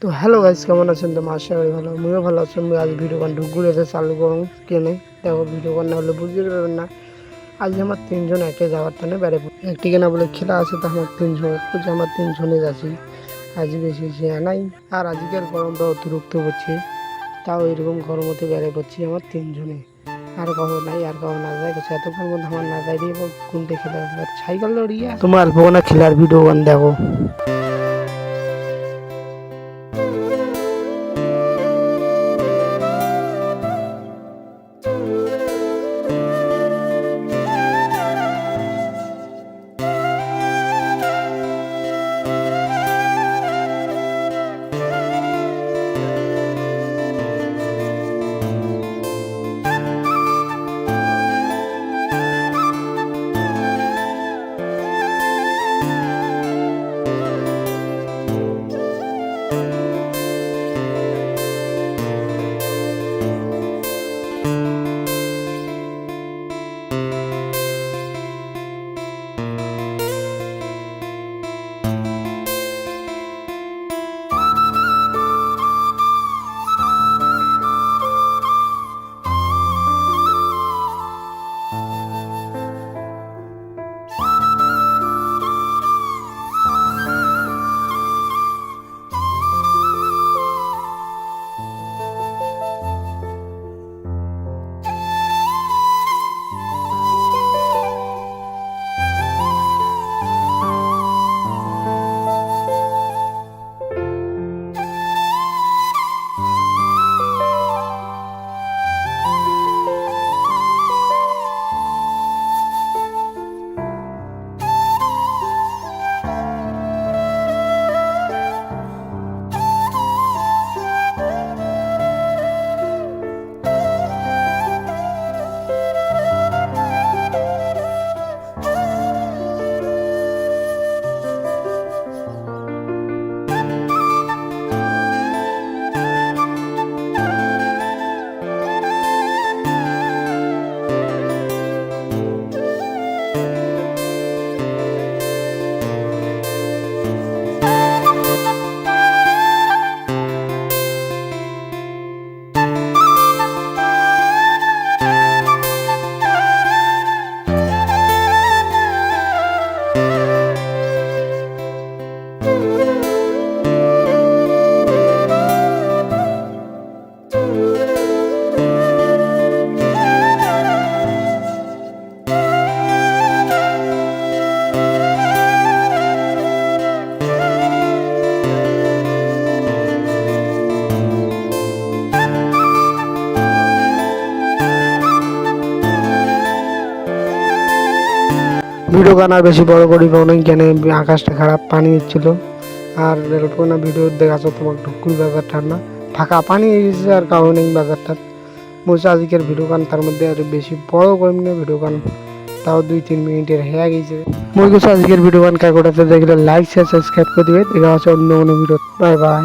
তো hello guys, কেমন আছেন? তো আশা করি ভালো, আমিও ভালো আছি। আমি আজ ভিডিও গান ঢুকুরে চালু করুন কেনে দেখো, ভিডিও গান না হলে বুঝতে পারবেন না। আজ আমার তিনজন একে যাওয়ার টানে বেড়ে একটিকে না বলে খেলা আছে, তো আমার তিনজন খুঁজে আমার তিনজনে যাচ্ছি। আজ বেশি সে নাই, আর আজকের গরমটা অতিরিক্ত পড়ছে, তাও এরকম গরম হতে বেড়ে পড়ছি আমার তিনজনে। আর কখনো নাই, আর কখনো না যায় গেছে এতক্ষণ মধ্যে আমার না যাই দিয়ে কোনটা খেলা সাইকেল দৌড়িয়া তোমার না খেলার ভিডিও গান দেখো। ভিডিও গান আর বেশি বড় করি অনেক জ্ঞানে আকাশটা খারাপ, পানি হচ্ছিল। আর রেলপোনা ভিডিও দেখাচ্ছ তোমার ঢুকুই বাজার ঠান্ডা ফাঁকা পানি এসেছে, আর কাউ নেই বাজারটা বলছে। আজকের ভিডিও গান তার মধ্যে আর বেশি বড় করি না, ভিডিও গান তাও 2-3 মিনিটের হয়ে গেছে। মই কিছু আজকের ভিডিও গান কাকোটাতে দেখলে লাইক শেয়ার সাবস্ক্রাইব করে দিবে। দেখা হচ্ছে অন্য কোনো ভিডিও। Bye bye.